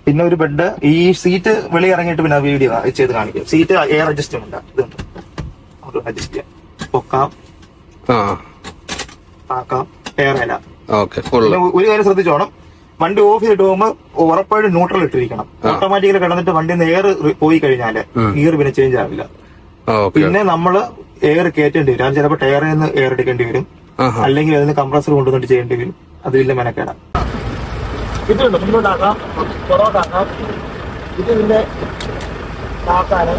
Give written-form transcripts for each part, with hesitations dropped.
പിന്നെ ഒരു ബെഡ്. ഈ സീറ്റ് വെളി ഇറങ്ങിയിട്ട് പിന്നെ വീഡിയോ ചെയ്ത് കാണിക്കും. സീറ്റ് എയർ അഡ്ജസ്റ്റ്മെന്റ് ഇതുണ്ട്, അഡ്ജസ്റ്റ് ചെയ്യാം, പൊക്കാം, ആക്കാം, എയർ അല്ല. ഒരു കാര്യം ശ്രദ്ധിച്ചോണം, വണ്ടി ഓഫ് ചെയ്തിട്ട് പോകുമ്പോൾ ഉറപ്പായിട്ട് ന്യൂട്രൽ ഇട്ടിരിക്കണം. ഓട്ടോമാറ്റിക്കലി കിടന്നിട്ട് വണ്ടിയിൽ നിന്ന് എയർ പോയി കഴിഞ്ഞാല് ഗിയർ പിന്നെ ചേഞ്ച് ആവില്ല. പിന്നെ നമ്മള് എയർ കയറ്റേണ്ടി വരും. അത് ചിലപ്പോൾ ടയറിൽ നിന്ന് എയർ എടുക്കേണ്ടി വരും, അല്ലെങ്കിൽ അതിന് കംപ്രസർ കൊണ്ടുവന്നിട്ട് ചെയ്യേണ്ടി വരും. അത് വലിയ മെനക്കേടാ. ഇതുണ്ട്, മുന്നോട്ടാക്കാം, പുറകോട്ടാക്കാം. ഇത് ഇതിന്റെ താക്കാന്,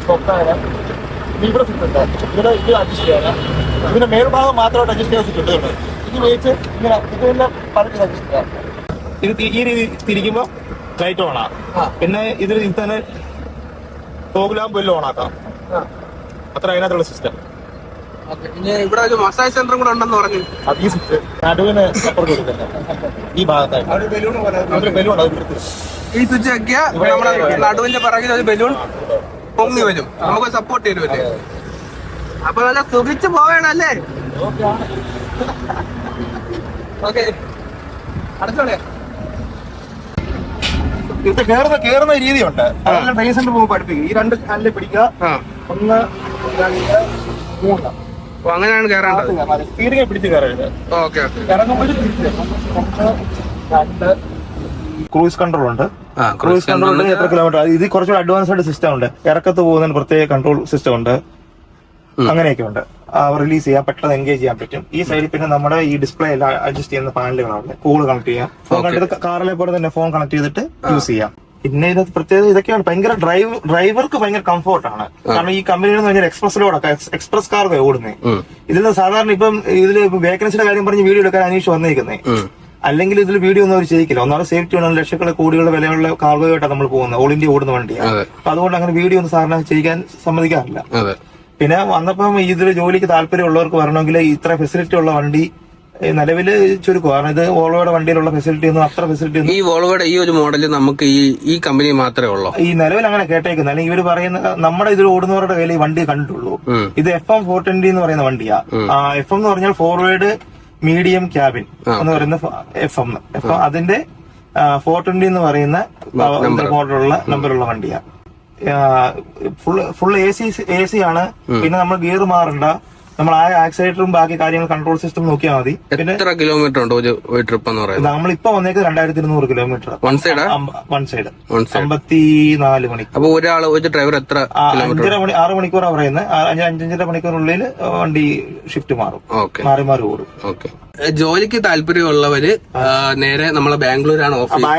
പൊക്കാന്, ഇവിടെ സിറ്റുണ്ട്. ഇവിടെ ഇത് അഡ്ജസ്റ്റ് ചെയ്യാന്. ഇതിന്റെ മേൽഭാഗം മാത്രമായിട്ട് അഡ്ജസ്റ്റ് ചെയ്യാൻ സിറ്റുണ്ട്. ഇത് വെച്ച് ഇങ്ങനെ ഇത് തന്നെ പലരും അഡ്ജസ്റ്റ് ചെയ്യാം. ഇത് ഈ രീതി തിരിക്കുമ്പോൾ ലൈറ്റ് ഓണാ. പിന്നെ ഇതിൽ തന്നെ ടോഗിലാകുമ്പോൾ ബെല്ല് ഓണാക്കാം. അത്ര അതിനകത്തുള്ള സിസ്റ്റം. ഇവിടെ ഒരു മസാജ് സെന്ററും കൂടെ ഉണ്ടെന്ന് പറഞ്ഞു. അത് ഈ സ്വിച്ച് നടുവിന് അപ്പുറത്ത് കൊടുക്കുന്നത് ഈ ഭാഗത്തായിട്ട് ബലൂൺ. ഈ സ്വിച്ച് ആക്കിയാൽ നമ്മുടെ നടുവിന്റെ പിറകിൽ ഒരു ബലൂൺ പൊങ്ങി വരും, നമുക്ക് സപ്പോർട്ട് തരുമല്ലേ. അപ്പൊ നല്ല സുഖിച്ച് പോവേണല്ലേ. ഓക്കെ, അടച്ചോളെ. ഇത് കേറുന്ന രീതിയുണ്ട്. അതെല്ലാം ട്രെയിൻ സെന്റർ പോകുമ്പോൾ പഠിപ്പിക്കും. ഈ രണ്ട് ഹാൻഡിൽ പിടിക്കുക, 1 2 3. അങ്ങനെയാണ് കയറേണ്ടത്. സ്പീഡിനെ പിടിച്ച് കയറരുത്. ഓക്കെ, ഇറങ്ങുമ്പോൾ 2 ക്രൂയിസ് കൺട്രോൾ ഉണ്ട്. ക്രൂയിസ് കൺട്രോളിൽ എത്ര കിലോമീറ്റർ, ഇത് കുറച്ചുകൂടി അഡ്വാൻസ്ഡ് സിസ്റ്റം ഉണ്ട്. ഇറക്കത്ത് പോകുന്നതിന് പ്രത്യേക കൺട്രോൾ സിസ്റ്റം ഉണ്ട്. അങ്ങനെയൊക്കെ ഉണ്ട്. റിലീസ് ചെയ്യാൻ, പെട്ടെന്ന് എൻഗേജ് ചെയ്യാൻ പറ്റും. ഈ സൈഡിൽ പിന്നെ നമ്മുടെ ഈ ഡിസ്പ്ലേ എല്ലാം അഡ്ജസ്റ്റ് ചെയ്യുന്ന പാനലുകളാണ്. കൂള് കണക്ട് ചെയ്യാം. ഫോൺ കണക്ട് കാറിലെ പോലെ തന്നെ ഫോൺ കണക്ട് ചെയ്തിട്ട് യൂസ് ചെയ്യാം. പിന്നെ ഇതിനകത്ത് പ്രത്യേകത ഇതൊക്കെയാണ്. ഭയങ്കര ഡ്രൈവർക്ക് ഭയങ്കര കംഫോർട്ടാണ്. കാരണം ഈ കമ്പനിയിൽ നിന്ന് പറഞ്ഞാൽ എക്സ്പ്രസ് കാർഗോ ഓടുന്നേ. ഇതിൽ സാധാരണ ഇപ്പം ഇതില് വേക്കൻസിയുടെ കാര്യം പറഞ്ഞ് വീഡിയോ എടുക്കാൻ അന്വേഷിച്ച് വന്നേക്കുന്നേ. അല്ലെങ്കിൽ ഇതിൽ വീഡിയോ ഒന്നും അവർ ചെയ്യിക്കില്ല. ഒന്നാമത് സേഫ്റ്റി ആണ്. ലക്ഷങ്ങളെ കോടികളുടെ വിലയുള്ള കാർഗോയായിട്ടാണ് നമ്മൾ പോകുന്നത്. ഓൾ ഇന്ത്യ ഓടുന്ന വണ്ടിയാണ്. അപ്പൊ അതുകൊണ്ട് അങ്ങനെ വീഡിയോ ഒന്നും സാധാരണ ചെയ്യിക്കാൻ സമ്മതിക്കാറില്ല. പിന്നെ വന്നപ്പം ഇതിൽ ജോലിക്ക് താല്പര്യമുള്ളവർക്ക് വരണമെങ്കിൽ ഇത്ര ഫെസിലിറ്റി ഉള്ള വണ്ടി നിലവില് ചുരുക്കും. കാരണം ഇത് വോൾവോയുടെ വണ്ടിയിലുള്ള ഫെസിലിറ്റി ഒന്നും അത്ര ഫെസിലിറ്റി ഒന്നും. ഈ വോൾവോയുടെ ഈ ഒരു മോഡൽ നമുക്ക് ഈ കമ്പനി മാത്രമേ ഉള്ളൂ ഈ നിലവിൽ അങ്ങനെ കേട്ടേക്കുന്നത്. അല്ലെങ്കിൽ ഇവര് പറയുന്ന നമ്മുടെ ഇതിൽ ഓടുന്നവരുടെ കയ്യിൽ ഈ വണ്ടി കണ്ടിട്ടുള്ളൂ. ഇത് FM 420 എന്ന് പറയുന്ന വണ്ടിയാ. FM എന്ന് പറഞ്ഞാൽ ഫോർവേഡ് മീഡിയം ക്യാബിൻ എന്ന് പറയുന്ന FM. അതിന്റെ 420 എന്ന് പറയുന്ന മോഡലുള്ള നമ്പറുള്ള വണ്ടിയാ. ഫുൾ AC ആണ്. പിന്നെ നമ്മൾ ഗിയർ മാറണ്ട. നമ്മൾ ആ ആക്സിലേറ്ററും ബാക്കി കാര്യങ്ങൾ കൺട്രോൾ സിസ്റ്റം നോക്കിയാൽ മതി. പിന്നെ എത്ര കിലോമീറ്റർ ഉണ്ട് ഒരു ട്രിപ്പ് എന്ന് പറയുന്നത്? നമ്മളിപ്പോ വന്നേക്ക് 2200 കിലോമീറ്റർ. വൺ സൈഡ് 54 മണിക്കൂർ. അപ്പൊ ഒരു ഡ്രൈവർ എത്ര 6 മണിക്കൂറാണ് പറയുന്നത്. 5.5 മണിക്കൂറിനുള്ളിൽ വണ്ടി ഷിഫ്റ്റ് മാറും. മാറി ഓടും. ജോലിക്ക് താല്പര്യമുള്ളവര് നേരെ നമ്മളെ ബാംഗ്ലൂരാണ് ഓഫീസ്.